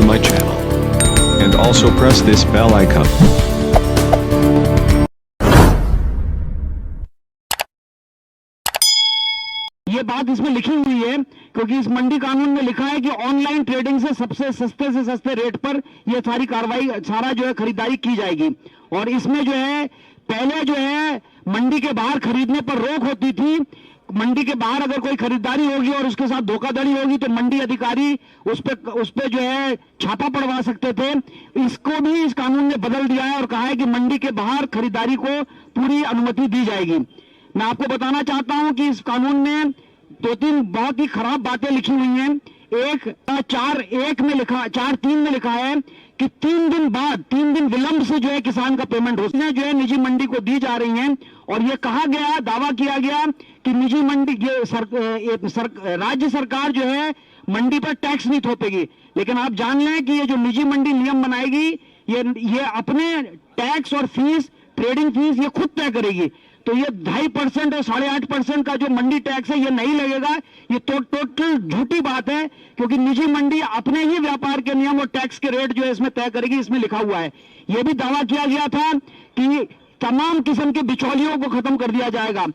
to my channel. And also press this bell icon. ये बात इसमें लिखी हुई है क्योंकि इस मंडी कानून में लिखा है कि ऑनलाइन ट्रेडिंग से सस्ते रेट पर ये सारी कार्रवाई सारा जो है खरीदारी की जाएगी। और इसमें जो है पहले जो है मंडी के बाहर खरीदने पर रोक होती थी। मंडी के बाहर अगर कोई खरीदारी होगी और उसके साथ धोखाधड़ी होगी तो मंडी अधिकारी उस पे जो है छापा पड़वा सकते थे। इसको भी इस कानून ने बदल दिया है और कहा है कि मंडी के बाहर खरीदारी को पूरी अनुमति दी जाएगी। मैं आपको बताना चाहता हूं कि इस कानून में 2-3 बहुत ही खराब बातें लिखी हुई हैं। 4(1) में लिखा है कि 3 दिन विलंब से जो है किसान का पेमेंट उसने जो है निजी मंडी को दी जा रही हैं। और ये कहा गया, दावा किया गया कि निजी मंडी राज्य सरकार जो है मंडी पर टैक्स नहीं थोपेगी। लेकिन आप जान लें कि ये जो निजी मंडी नियम बनाएगी ये अपने टैक्स और फीस, ट्रेडिंग फीस ये खुद तय करेगी। तो ये 2.5% और 8.5% का जो मंडी टैक्स है ये नहीं लगेगा। ये तो टोटल झूठी बात है क्योंकि निजी मंडी अपने ही व्यापार के नियम और टैक्स के रेट जो है इसमें तय करेगी। इसमें लिखा हुआ है। यह भी दावा किया गया था कि तमाम किस्म के बिचौलियों को खत्म कर दिया जाएगा।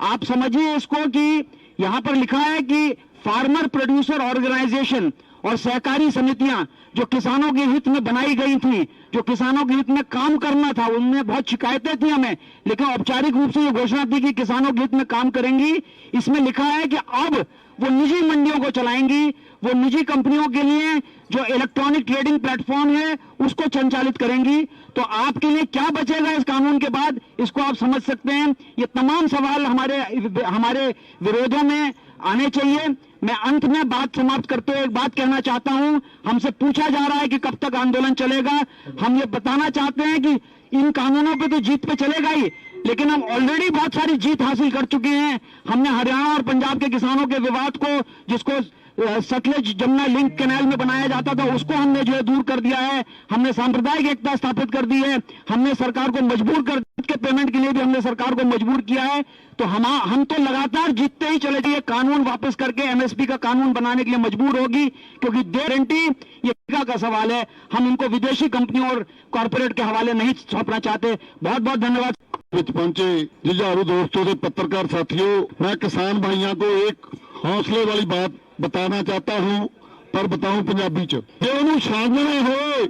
आप समझिए इसको कि यहां पर लिखा है कि फार्मर प्रोड्यूसर ऑर्गेनाइजेशन और सहकारी समितियां जो किसानों के हित में बनाई गई थी, जो किसानों के हित में काम करना था, उनमें बहुत शिकायतें थी हमें, लेकिन औपचारिक रूप से ये घोषणा थी कि किसानों के हित में काम करेंगी। इसमें लिखा है कि अब वो निजी मंडियों को चलाएंगी, वो निजी कंपनियों के लिए जो इलेक्ट्रॉनिक ट्रेडिंग प्लेटफॉर्म है उसको संचालित करेंगी। तो आपके लिए क्या बचेगा इस कानून के बाद, इसको आप समझ सकते हैं। ये तमाम सवाल हमारे विरोधों में आने चाहिए। मैं अंत में बात समाप्त करते हुए एक बात कहना चाहता हूं। हमसे पूछा जा रहा है कि कब तक आंदोलन चलेगा। हम ये बताना चाहते हैं कि इन कानूनों पे तो जीत पे चलेगा ही, लेकिन हम ऑलरेडी बहुत सारी जीत हासिल कर चुके हैं। हमने हरियाणा और पंजाब के किसानों के विवाद को, जिसको सतलज जमुना लिंक कैनाल में बनाया जाता था, उसको हमने जो है दूर कर दिया है। हमने सांप्रदायिक एकता स्थापित कर दी है। हमने सरकार को मजबूर कर के पेमेंट के लिए भी हमने सरकार को मजबूर किया है। तो हम तो लगातार जीतते ही चले गए। कानून वापस करके एमएसपी का कानून बनाने के लिए मजबूर होगी क्योंकि गारंटी ये का सवाल है। हम इनको विदेशी कंपनियों और कॉर्पोरेट के हवाले नहीं सौंपना चाहते। बहुत बहुत धन्यवाद। पहुंचे जुझारू दोस्तों से पत्रकार साथियों, मैं किसान भाइयों को एक हौसले वाली बात बताना चाहता हूं, पर बताऊं पंजाबी च। जे उन्होंने छानना हो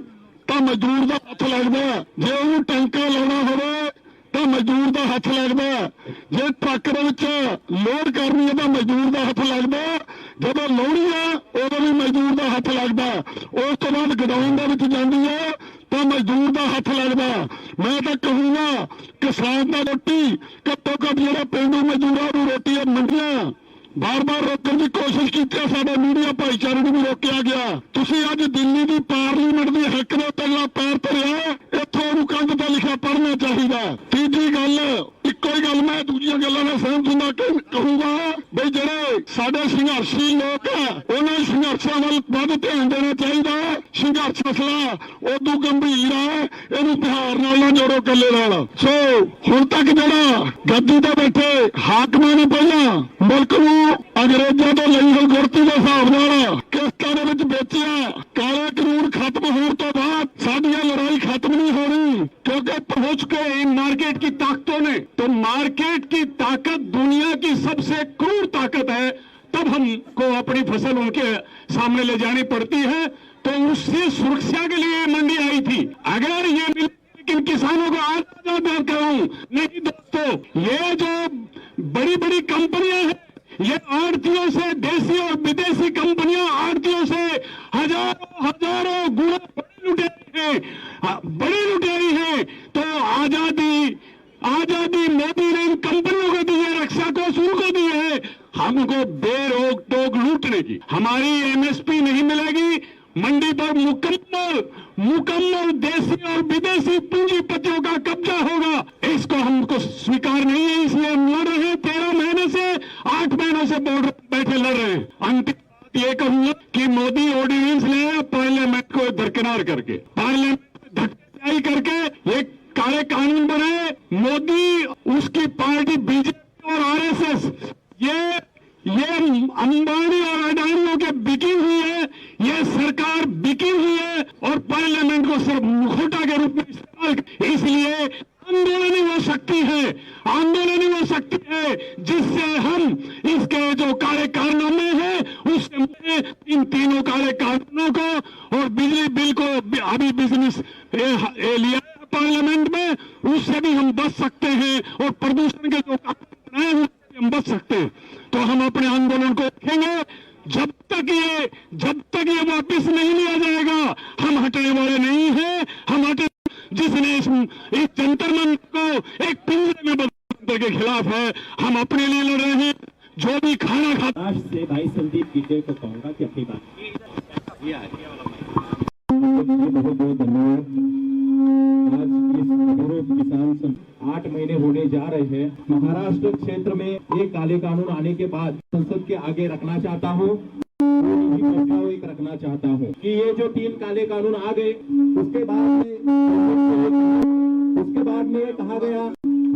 तो मजदूर का हथ लगता, जे उन्होंने टंका लाना हो तो मजदूर का हथ लगता, जे ट्रक लोड करनी है तो मजदूर का हथ लगता, जब लानी है उदों भी मजदूर का हथ लगता, उस तो बाद गोदाम जाती है तो मजदूर का हथ लगता। मैं तो कहूंगा किसान का रोटी घट्टो घट जो पेंडू मजदूरों रोटी मंडियां बार बार रोकने की कोशिश की, साडे मीडिया भाईचारे को भी रोकया गया। तुसी अज दिल्ली की पार्लीमेंट की हक में पहला पैर धरिया, इतों कंध पर लिखा पढ़ना चाहिए। तीजी गल इको ही गल मैं दूजिया गलों में सहमत होंगे कहूंगा बई जेडे साडे संघर्षी लोग है उन्हें संघर्षों वाल वध ध्यान देना चाहिए। संघर्ष मसला उदू गंभीर है, इनू बिहार नाल ना जोड़ो कले नाल। सो हुण तक जेड़ा गद्दी ते बैठे हाकमां ने पहला मुल्क नूं अंग्रेजों तो लई गई गुरती के हिसाब नाल किस्तां दे विच बेचिया। काले कानून खत्म होने तो बाद साडियां लड़ाई खत्म नहीं होनी क्योंकि पहुंच गए मार्केट की ताकतों ने। तो मार्केट की ताकत दुनिया की सबसे क्रूर ताकत है। तब हमको अपनी फसल उनके सामने ले जानी पड़ती है। तो उससे सुरक्षा के लिए मंडी आई थी। अगर ये लेकिन किसानों को आज बात करूं नहीं दोस्तों, ये जो बड़ी बड़ी कंपनियां हैं ये आड़तियों से, देसी और विदेशी कंपनियां आड़तियों से हजारों गुना बड़ी लुटेरी है। तो आजादी मोदी ने इन कंपनियों को दी है, रक्षा को शुरू को दी है हमको बेरोक टोक लूटने की। हमारी एमएसपी नहीं मिलेगी, मंडी पर मुकम्मल देसी और विदेशी पूंजीपतियों का कब्जा होगा। इसको हमको स्वीकार नहीं है, इसलिए हम लड़ रहे हैं। 13 महीने से 8 महीनों से बॉर्डर बैठे लड़ रहे हैं। अंतिम ये कहूंगा कि मोदी ऑर्डिनेंस ले पार्लियामेंट को दरकिनार करके, पार्लियामेंट धक्काई करके एक काले कानून बनाए। मोदी, उसकी पार्टी बीजेपी और आरएसएस ये अंबानी और अडानियों के बिकी हुई है, ये सरकार बिकी हुई है। इन तीनों काले कानूनों को और बिजली बिल को अभी बिजनेस लिया पार्लियामेंट में, उससे भी हम बच सकते हैं और प्रदूषण के जो कानून बनाए हैं उससे हम बच सकते हैं। तो हम अपने आंदोलन को रखेंगे जब तक ये वापस नहीं लिया जाएगा। हम हटने वाले नहीं हैं। हम हटे जिसने इस जंतर मंतर को एक पिंजरे में बदलने के खिलाफ है, हम अपने लिए लड़ रहे हैं। जो भी खाना खाता आज से भाई संदीप गिद्दे को कहूंगा कि अपनी बात बहुत बहुत धन्यवाद। आज इस गौरव किसान 8 महीने होने जा रहे हैं। महाराष्ट्र क्षेत्र में एक काले कानून आने के बाद संसद के आगे रखना चाहता हूँ, एक रखना चाहता हूँ कि ये जो 3 काले कानून आ गए उसके बाद में कहा गया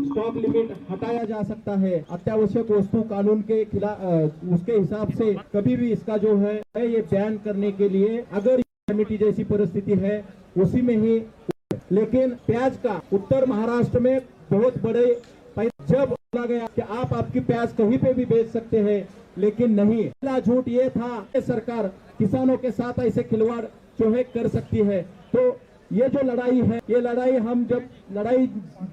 स्टॉक लिमिट हटाया जा सकता है। अत्यावश्यक वस्तु कानून के खिलाफ उसके हिसाब से कभी भी इसका जो है ये बैन करने के लिए अगर कमेटी जैसी परिस्थिति है उसी में ही। लेकिन प्याज का उत्तर महाराष्ट्र में बहुत बड़े जब बोला गया कि आप आपकी प्याज कहीं पे भी बेच सकते हैं, लेकिन नहीं। पहला झूठ ये था कि सरकार किसानों के साथ ऐसे खिलवाड़ जो है कर सकती है। तो ये जो लड़ाई है, ये लड़ाई हम जब लड़ाई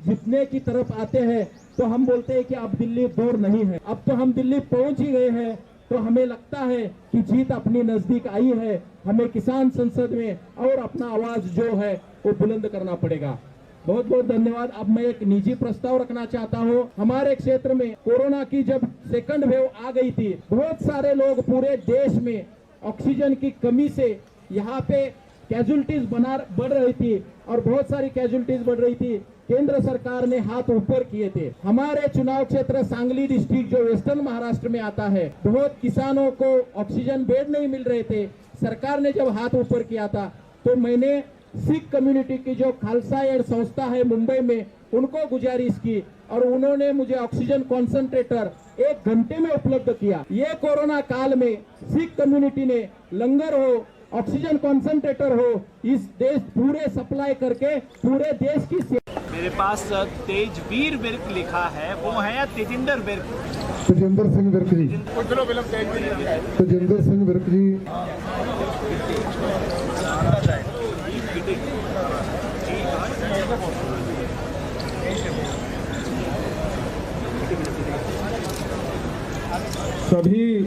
जीतने की तरफ आते हैं तो हम बोलते हैं कि अब दिल्ली दूर नहीं है। अब तो हम दिल्ली पहुंच ही गए हैं, तो हमें लगता है कि जीत अपनी नजदीक आई है। हमें किसान संसद में और अपना आवाज जो है वो बुलंद करना पड़ेगा। बहुत बहुत धन्यवाद। अब मैं एक निजी प्रस्ताव रखना चाहता हूँ। हमारे क्षेत्र में कोरोना की जब सेकंड वेव आ गई थी, बहुत सारे लोग पूरे देश में ऑक्सीजन की कमी से यहाँ पे कैजुअलिटीज बढ़ रही थी और बहुत सारी कैजुअलिटीज बढ़ रही थी। केंद्र सरकार ने हाथ ऊपर किए थे। हमारे चुनाव क्षेत्र सांगली डिस्ट्रिक्ट जो वेस्टर्न महाराष्ट्र में आता है, बहुत किसानों को ऑक्सीजन बेड नहीं मिल रहे थे। सरकार ने जब हाथ ऊपर किया था तो मैंने सिख कम्युनिटी की जो खालसा एड संस्था है मुंबई में, उनको गुजारिश की और उन्होंने मुझे ऑक्सीजन कॉन्सेंट्रेटर 1 घंटे में उपलब्ध किया। ये कोरोना काल में सिख कम्युनिटी ने लंगर हो, ऑक्सीजन कॉन्सेंट्रेटर हो, इस देश पूरे सप्लाई करके पूरे देश की मेरे पास तेजवीर विर्क लिखा है, वो है या तेजिंदर विर्क? तेजिंदर सिंह विर्क जी। तेजिंदर सिंह विर्क जी। सभी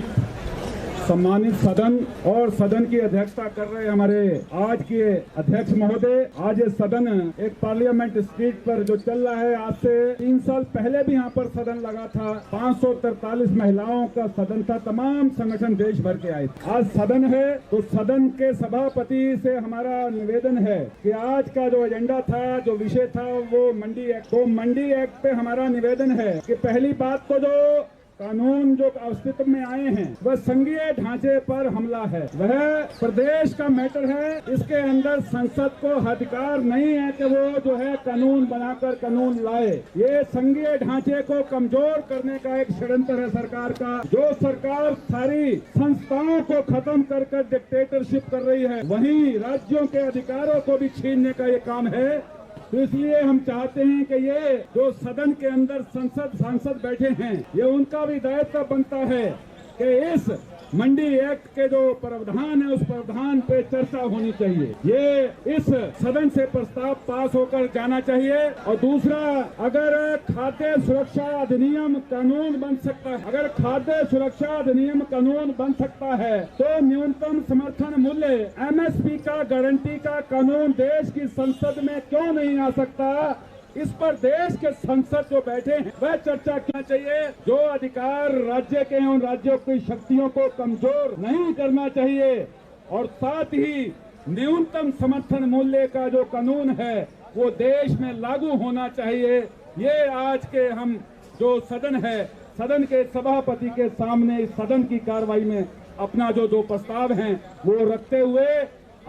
सम्मानित सदन और सदन की अध्यक्षता कर रहे हमारे आज के अध्यक्ष महोदय। आज ये सदन एक पार्लियामेंट स्ट्रीट पर जो चल रहा है, आज से 3 साल पहले भी यहाँ पर सदन लगा था। 543 महिलाओं का सदन था, तमाम संगठन देश भर के आए थे। आज सदन है तो सदन के सभापति से हमारा निवेदन है कि आज का जो एजेंडा था, जो विषय था, वो मंडी एक्ट। तो मंडी एक्ट पे हमारा निवेदन है कि पहली बात तो जो कानून जो अस्तित्व में आए हैं वह संघीय ढांचे पर हमला है, वह प्रदेश का मैटर है। इसके अंदर संसद को अधिकार नहीं है कि वो जो है कानून बनाकर कानून लाए। ये संघीय ढांचे को कमजोर करने का एक षड्यंत्र है सरकार का। जो सरकार सारी संस्थाओं को खत्म कर कर डिक्टेटरशिप कर रही है, वहीं राज्यों के अधिकारों को भी छीनने का ये काम है। तो इसलिए हम चाहते हैं कि ये जो सदन के अंदर सांसद बैठे हैं, ये उनका भी दायित्व बनता है कि इस मंडी एक्ट के जो प्रावधान है उस प्रावधान पे चर्चा होनी चाहिए। ये इस सदन से प्रस्ताव पास होकर जाना चाहिए। और दूसरा, अगर खाद्य सुरक्षा अधिनियम कानून बन सकता है, अगर खाद्य सुरक्षा अधिनियम कानून बन सकता है तो न्यूनतम समर्थन मूल्य MSP का गारंटी का कानून देश की संसद में क्यों नहीं आ सकता? इस पर देश के संसद जो बैठे हैं वह चर्चा करना चाहिए। जो अधिकार राज्य के हैं उन राज्यों की शक्तियों को कमजोर नहीं करना चाहिए। और साथ ही न्यूनतम समर्थन मूल्य का जो कानून है वो देश में लागू होना चाहिए। ये आज के हम जो सदन है, सदन के सभापति के सामने इस सदन की कार्रवाई में अपना जो प्रस्ताव हैं वो रखते हुए,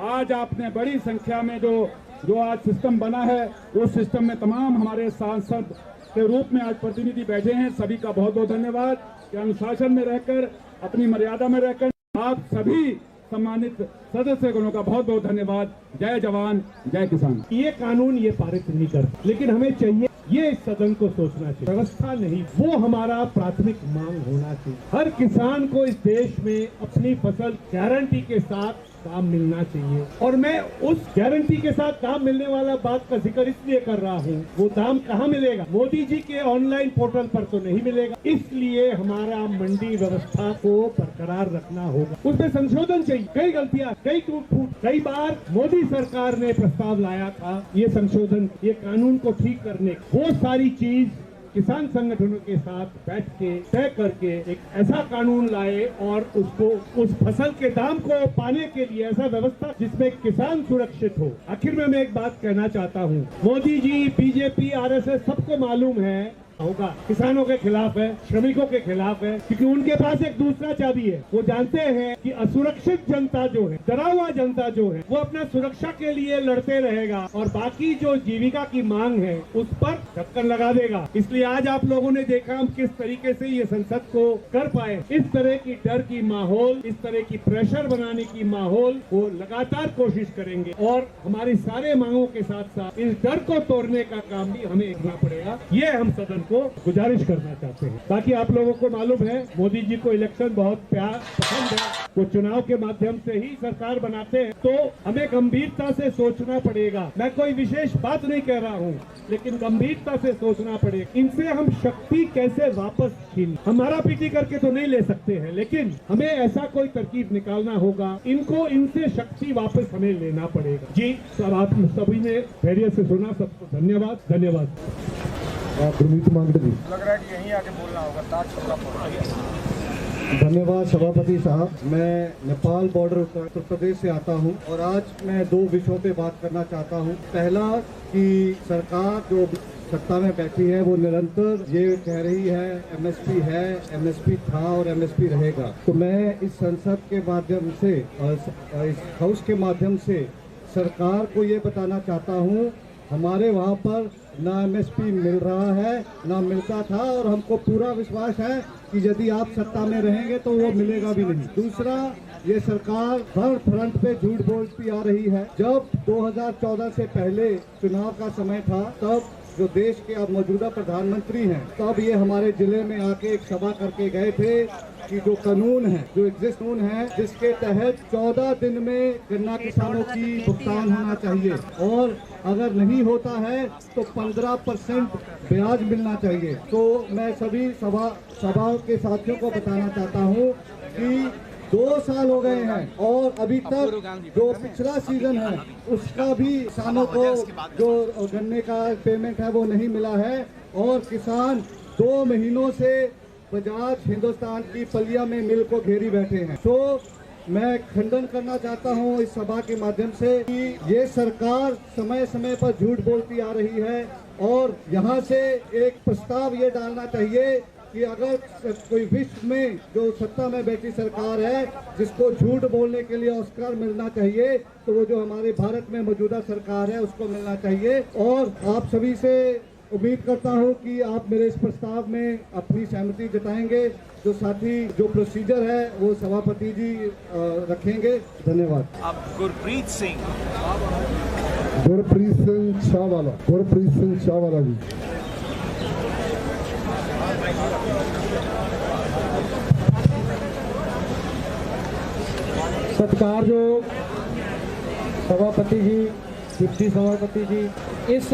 आज आपने बड़ी संख्या में जो आज सिस्टम बना है उस सिस्टम में तमाम हमारे सांसद के रूप में आज प्रतिनिधि बैठे हैं। सभी का बहुत बहुत धन्यवाद कि अनुशासन में रहकर, अपनी मर्यादा में रहकर आप सभी सम्मानित सदस्यगणों का बहुत बहुत धन्यवाद। जय जवान जय किसान। ये कानून ये पारित नहीं कर, लेकिन हमें चाहिए ये इस सदन को सोचना चाहिए। व्यवस्था नहीं, वो हमारा प्राथमिक मांग होना चाहिए। हर किसान को इस देश में अपनी फसल गारंटी के साथ दाम मिलना चाहिए, और मैं उस गारंटी के साथ दाम मिलने वाला बात का जिक्र इसलिए कर रहा हूँ, वो दाम कहाँ मिलेगा? मोदी जी के ऑनलाइन पोर्टल पर तो नहीं मिलेगा। इसलिए हमारा मंडी व्यवस्था को बरकरार रखना होगा, उसमें संशोधन चाहिए। कई गलतियां, कई टूट फूट, कई बार मोदी सरकार ने प्रस्ताव लाया था ये संशोधन, ये कानून को ठीक करने, वो सारी चीज किसान संगठनों के साथ बैठ के तय करके एक ऐसा कानून लाए और उसको उस फसल के दाम को पाने के लिए ऐसा व्यवस्था जिसमें किसान सुरक्षित हो। आखिर में मैं एक बात कहना चाहता हूँ, मोदी जी, बीजेपी, आरएसएस सबको मालूम है होगा किसानों के खिलाफ है, श्रमिकों के खिलाफ है, क्योंकि उनके पास एक दूसरा चाबी है। वो जानते हैं कि असुरक्षित जनता जो है, डरा हुआ जनता जो है, वो अपना सुरक्षा के लिए लड़ते रहेगा और बाकी जो जीविका की मांग है उस पर ढक्कन लगा देगा। इसलिए आज आप लोगों ने देखा हम किस तरीके से ये संसद को कर पाए। इस तरह की डर की माहौल, इस तरह की प्रेशर बनाने की माहौल वो लगातार कोशिश करेंगे और हमारी सारे मांगों के साथ साथ इस डर को तोड़ने का काम भी हमें करना पड़ेगा। ये हम सदन को गुजारिश करना चाहते हैं। बाकी आप लोगों को मालूम है मोदी जी को इलेक्शन बहुत प्यार पसंद है, वो चुनाव के माध्यम से ही सरकार बनाते हैं, तो हमें गंभीरता से सोचना पड़ेगा। मैं कोई विशेष बात नहीं कह रहा हूँ, लेकिन गंभीरता से सोचना पड़ेगा इनसे हम शक्ति कैसे वापस छीन। हमारा पीटी करके तो नहीं ले सकते हैं, लेकिन हमें ऐसा कोई तरकीब निकालना होगा, इनको इनसे शक्ति वापस हमें लेना पड़ेगा। जी सर, आप सभी ने धैर्य से सुना, सबको धन्यवाद। धन्यवाद। गुरमीत मांगटे जी। लग रहा है कि यहीं आके बोलना होगा, ताज छोड़ना पड़ेगा। धन्यवाद सभापति साहब। मैं नेपाल बॉर्डर उत्तर प्रदेश से आता हूं और आज मैं दो विषयों पे बात करना चाहता हूं। पहला कि सरकार जो सत्ता में बैठी है वो निरंतर ये कह रही है एमएसपी है, एमएसपी था और एमएसपी रहेगा। तो मैं इस संसद के माध्यम से, इस हाउस के माध्यम से सरकार को ये बताना चाहता हूँ, हमारे वहाँ पर ना एमएसपी मिल रहा है ना मिलता था, और हमको पूरा विश्वास है कि यदि आप सत्ता में रहेंगे तो वो मिलेगा भी नहीं। दूसरा, ये सरकार हर फ्रंट पे झूठ बोलती आ रही है। जब 2014 से पहले चुनाव का समय था, तब जो देश के अब मौजूदा प्रधानमंत्री हैं, तब ये हमारे जिले में आके एक सभा करके गए थे कि जो कानून है, जो एग्जिस्ट कानून है, जिसके तहत 14 दिन में गन्ना किसानों की भुगतान होना चाहिए और अगर नहीं होता है तो 15% ब्याज मिलना चाहिए। तो मैं सभी सभा के साथियों को बताना चाहता हूँ कि 2 साल हो गए हैं और अभी तक जो पिछला सीजन है उसका भी किसानों को जो गन्ने का पेमेंट है वो नहीं मिला है और किसान 2 महीनों से बजाज हिंदुस्तान की पलिया में मिल को घेरी बैठे हैं। तो मैं खंडन करना चाहता हूं इस सभा के माध्यम से कि ये सरकार समय समय पर झूठ बोलती आ रही है और यहां से एक प्रस्ताव ये डालना चाहिए कि अगर कोई विश्व में जो सत्ता में बैठी सरकार है जिसको झूठ बोलने के लिए ऑस्कर मिलना चाहिए, तो वो जो हमारे भारत में मौजूदा सरकार है उसको मिलना चाहिए। और आप सभी से उम्मीद करता हूं कि आप मेरे इस प्रस्ताव में अपनी सहमति जताएंगे। जो साथी जो प्रोसीजर है वो सभापति जी रखेंगे। धन्यवाद। अब गुरप्रीत सिंह शाहवाला जी। सत्कारयोग सभापति जी, डिप्टी सभापति जी, इस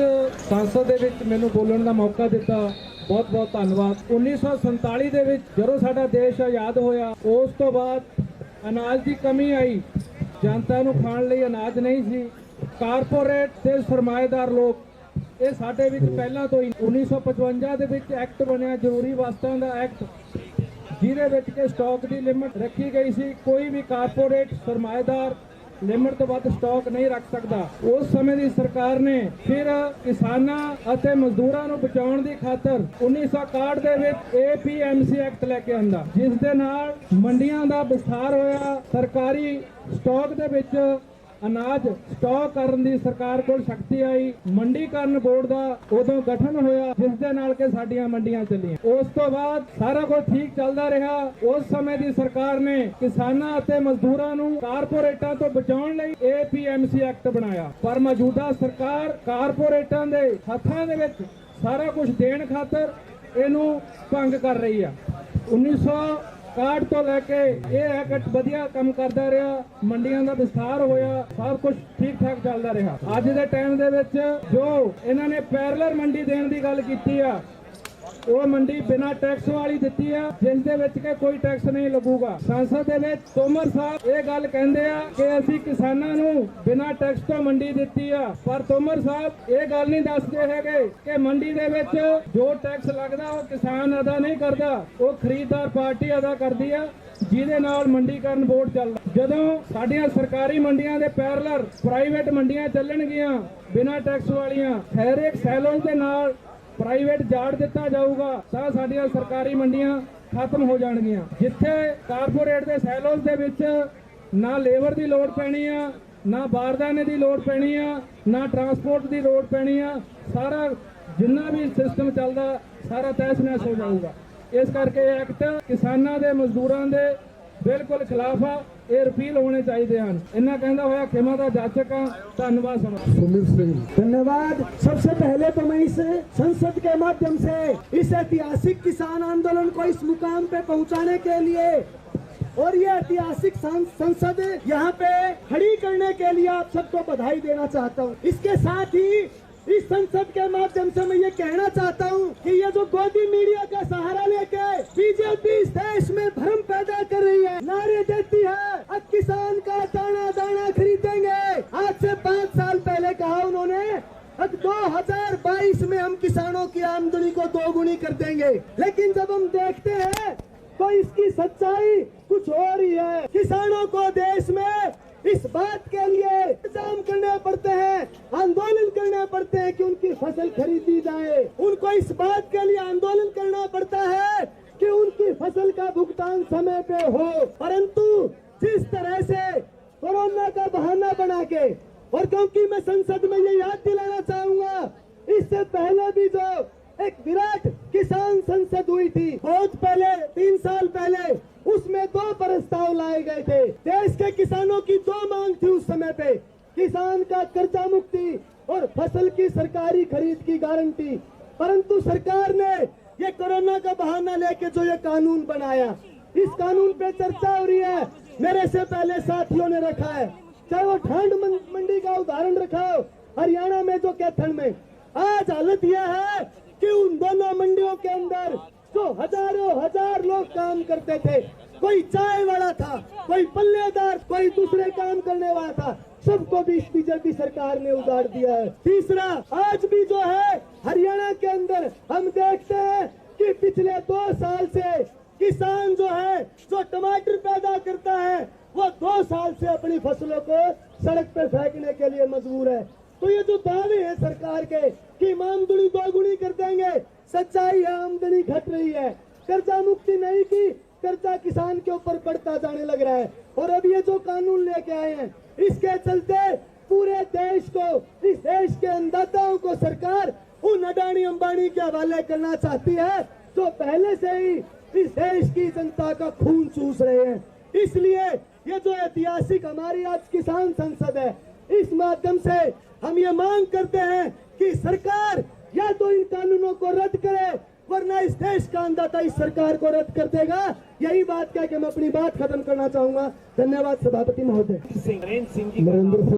संसद ਦੇ ਵਿੱਚ ਮੈਨੂੰ ਬੋਲਣ ਦਾ ਮੌਕਾ ਦਿੱਤਾ, ਬਹੁਤ ਬਹੁਤ ਧੰਨਵਾਦ। 1947 ਦੇ ਵਿੱਚ ਜਦੋਂ ਸਾਡਾ ਦੇਸ਼ ਆਜ਼ਾਦ ਹੋਇਆ, ਉਸ ਤੋਂ ਬਾਅਦ ਅਨਾਜ ਦੀ ਕਮੀ ਆਈ, ਜਨਤਾ ਨੂੰ ਖਾਣ ਲਈ ਅਨਾਜ ਨਹੀਂ ਸੀ। ਕਾਰਪੋਰੇਟ ਤੇ ਸਰਮਾਏਦਾਰ ਲੋਕ ਇਹ ਸਾਡੇ ਵਿੱਚ ਪਹਿਲਾਂ ਤੋਂ ਹੀ 1955 ਦੇ ਵਿੱਚ ਐਕਟ ਬਣਿਆ, ਜ਼ਰੂਰੀ ਵਸਤਾਂ ਦਾ ਐਕਟ, ਜਿਹਦੇ ਵਿੱਚ ਕਿ ਸਟਾਕ ਦੀ ਲਿਮਟ ਰੱਖੀ ਗਈ ਸੀ। ਕੋਈ ਵੀ ਕਾਰਪੋਰੇਟ ਸਰਮਾਏਦਾਰ ਲਿਮਟ ਤੋਂ ਵੱਧ ਸਟਾਕ ਨਹੀਂ ਰੱਖ ਸਕਦਾ। ਉਸ ਸਮੇਂ ਦੀ ਸਰਕਾਰ ਨੇ ਫਿਰ ਕਿਸਾਨਾਂ ਅਤੇ ਮਜ਼ਦੂਰਾਂ ਨੂੰ ਬਚਾਉਣ ਦੀ ਖਾਤਰ 1961 ਦੇ ਵਿੱਚ APMC ਐਕਟ ਲੈ ਕੇ ਆਂਦਾ, ਜਿਸ ਦੇ ਨਾਲ ਮੰਡੀਆਂ ਦਾ ਵਿਸਥਾਰ ਹੋਇਆ। ਸਰਕਾਰੀ ਸਟਾਕ ਦੇ ਵਿੱਚ ਅਨਾਜ ਸਟਾਕ ਕਰਨ ਦੀ ਸਰਕਾਰ ਕੋਲ ਸ਼ਕਤੀ ਆਈ। ਮੰਡੀਕਰਨ ਬੋਰਡ ਦਾ ਉਦੋਂ ਗਠਨ ਹੋਇਆ, ਜਿਸ ਦੇ ਨਾਲ ਕਿ ਸਾਡੀਆਂ ਮੰਡੀਆਂ ਚੱਲੀਆਂ। ਉਸ ਤੋਂ ਬਾਅਦ ਸਾਰਾ ਕੁਝ ਠੀਕ ਚੱਲਦਾ ਰਿਹਾ। ਉਸ ਸਮੇਂ ਦੀ ਸਰਕਾਰ ਨੇ ਕਿਸਾਨਾਂ ਅਤੇ ਮਜ਼ਦੂਰਾਂ ਨੂੰ ਕਾਰਪੋਰੇਟਾਂ ਤੋਂ ਬਚਾਉਣ ਲਈ APMC ਐਕਟ ਬਣਾਇਆ। ਪਰ ਮੌਜੂਦਾ ਸਰਕਾਰ ਕਾਰਪੋਰੇਟਾਂ ਦੇ ਹੱਥਾਂ ਦੇ ਵਿੱਚ ਸਾਰਾ ਕੁਝ ਦੇਣ ਖਾਤਰ ਇਹਨੂੰ ਭੰਗ ਕਰ ਰਹੀ ਆ। 1961 ਤੋਂ ਲੈ ਕੇ ਇਹ ਐਕਟ ਵਧੀਆ ਕੰਮ ਕਰਦਾ ਰਿਹਾ, ਮੰਡੀਆਂ ਦਾ ਵਿਸਥਾਰ ਹੋਇਆ, ਸਭ ਕੁਝ ਠੀਕ ਠਾਕ ਚੱਲਦਾ ਰਿਹਾ। ਅੱਜ ਦੇ ਟਾਈਮ ਦੇ ਵਿੱਚ ਜੋ ਇਹਨਾਂ ਨੇ ਪੈਰਲਰ ਮੰਡੀ ਦੇਣ ਦੀ ਗੱਲ ਕੀਤੀ ਆ, ਉਹ ਮੰਡੀ ਬਿਨਾਂ ਟੈਕਸ ਵਾਲੀ ਦਿੱਤੀ ਆ, ਜਿਸ ਦੇ ਵਿੱਚ ਕਿ ਕੋਈ ਟੈਕਸ ਨਹੀਂ ਲੱਗੂਗਾ। ਸੰਸਦ ਦੇ ਵਿੱਚ ਤੋਮਰ ਸਾਹਿਬ ਇਹ ਗੱਲ ਕਹਿੰਦੇ ਆ ਕਿ ਅਸੀਂ ਕਿਸਾਨਾਂ ਨੂੰ ਬਿਨਾਂ ਟੈਕਸ ਤੋਂ ਮੰਡੀ ਦਿੱਤੀ ਆ, ਪਰ ਤੋਮਰ ਸਾਹਿਬ ਇਹ ਗੱਲ ਨਹੀਂ ਦੱਸਦੇ ਹੈਗੇ ਕਿ ਮੰਡੀ ਦੇ ਵਿੱਚ ਜੋ ਟੈਕਸ ਲੱਗਦਾ ਉਹ ਕਿਸਾਨ ਅਦਾ ਨਹੀਂ ਕਰਦਾ, ਉਹ ਖਰੀਦਦਾਰ ਪਾਰਟੀ ਅਦਾ ਕਰਦੀ ਆ, ਜਿਹਦੇ ਨਾਲ ਮੰਡੀਕਰਨ ਬੋਰਡ ਚੱਲਦਾ। ਜਦੋਂ ਸਾਡੀਆਂ ਸਰਕਾਰੀ ਮੰਡੀਆਂ ਦੇ ਪੈਰਲਰ ਪ੍ਰਾਈਵੇਟ ਮੰਡੀਆਂ ਚੱਲਣਗੀਆਂ ਬਿਨਾਂ ਟੈਕਸ ਵਾਲੀਆਂ, ਹਰੇਕ ਸੈਲੋਜ਼ ਦੇ ਨਾਲ ਪ੍ਰਾਈਵੇਟ ਜਾੜ ਦਿੱਤਾ ਜਾਊਗਾ, ਤਾਂ ਸਾਡੀਆਂ ਸਰਕਾਰੀ ਮੰਡੀਆਂ ਖਤਮ ਹੋ ਜਾਣਗੀਆਂ। ਜਿੱਥੇ ਕਾਰਪੋਰੇਟ ਦੇ ਸੈਲੋਜ਼ ਦੇ ਵਿੱਚ ਨਾ ਲੇਬਰ ਦੀ ਲੋੜ ਪੈਣੀ ਆ, ਨਾ ਬਾਰਦਾਨੇ ਦੀ ਲੋੜ ਪੈਣੀ ਆ, ਨਾ ਟਰਾਂਸਪੋਰਟ ਦੀ ਲੋੜ ਪੈਣੀ ਆ, ਸਾਰਾ ਜਿੰਨਾ ਵੀ ਸਿਸਟਮ ਚੱਲਦਾ ਸਾਰਾ ਤਹਿਸ-ਨਹਿਸ ਹੋ ਜਾਊਗਾ। ਇਸ ਕਰਕੇ ਐਕਟ ਕਿਸਾਨਾਂ ਦੇ ਮਜ਼ਦੂਰਾਂ ਦੇ ਬਿਲਕੁਲ ਖਿਲਾਫ ਆ, ਇਹ ਰਿਪੀਲ होने चाहिए हैं। इन्ना कहना होया खेमा का जाचक हाँ, धन्यवाद। सुमित सिंह। धन्यवाद। सबसे पहले तो मैं इस संसद के माध्यम से इस ऐतिहासिक किसान आंदोलन को इस मुकाम पे पहुंचाने के लिए और ये ऐतिहासिक संसद यहाँ पे खड़ी करने के लिए आप सबको बधाई देना चाहता हूँ। इसके साथ ही इस संसद के माध्यम से मैं ये कहना चाहता हूँ कि ये जो गोदी मीडिया का सहारा लेके बीजेपी इस देश में भ्रम पैदा कर रही है, नारे देती है अब किसान का दाना दाना खरीदेंगे। आज से 5 साल पहले कहा उन्होंने अब 2022 में हम किसानों की आमदनी को 2 गुनी कर देंगे, लेकिन जब हम देखते हैं तो इसकी सच्चाई कुछ और ही है। किसानों को देश में इस बात के लिए इंतजाम करने पड़ते हैं, आंदोलन करने पड़ते हैं कि उनकी फसल खरीदी जाए। उनको इस बात के लिए आंदोलन करना पड़ता है कि उनकी फसल का भुगतान समय पे हो। परंतु जिस तरह से कोरोना का बहाना बना के, और क्योंकि मैं संसद में ये याद दिलाना चाहूंगा, इससे पहले भी जो एक विराट किसान संसद हुई थी बहुत पहले 3 साल पहले, उसमें 2 प्रस्ताव लाए गए थे। देश के किसानों की 2 मांग थी उस समय पे, किसान का कर्जा मुक्ति और फसल की सरकारी खरीद की गारंटी। परंतु सरकार ने ये कोरोना का बहाना लेके जो ये कानून बनाया, इस कानून पे चर्चा हो रही है, मेरे से पहले साथियों ने रखा है, चाहे वो ठंड मंडी का उदाहरण रखा हो, हरियाणा में जो कैथन में आज हालत यह है कि उन दोनों मंडियों के अंदर जो हजारों हजार लोग काम करते थे, कोई चाय वाला था, कोई पल्लेदार, कोई दूसरे काम करने वाला था, सबको भी बीजेपी सरकार ने उजाड़ दिया है। तीसरा, आज भी जो है हरियाणा के अंदर हम देखते हैं कि पिछले 2 साल से किसान जो है, जो टमाटर पैदा करता है, वो 2 साल से अपनी फसलों को सड़क पे फेंकने के लिए मजबूर है। तो ये जो दावे हैं सरकार के कि आमदनी 2 गुनी कर देंगे, सच्चाई है आमदनी घट रही है। कर्जा मुक्ति नहीं की, कर्जा किसान के ऊपर बढ़ता जाने लग रहा है। और अब ये जो कानून लेके आए हैं, इसके चलते पूरे देश को, इस देश के अन्नदाताओं को सरकार उन अडानी अंबानी के हवाले करना चाहती है जो पहले से ही इस देश की जनता का खून चूस रहे हैं। इसलिए ये जो ऐतिहासिक हमारी आज किसान संसद है, इस माध्यम से हम ये मांग करते हैं कि सरकार या तो इन कानूनों को रद्द करे, वरना इस देश का अन्नदाता इस सरकार को रद्द कर देगा। यही बात कह के मैं अपनी बात खत्म करना चाहूंगा। धन्यवाद सभापति महोदय। नरेंद्र सिंह जी नरेंद्र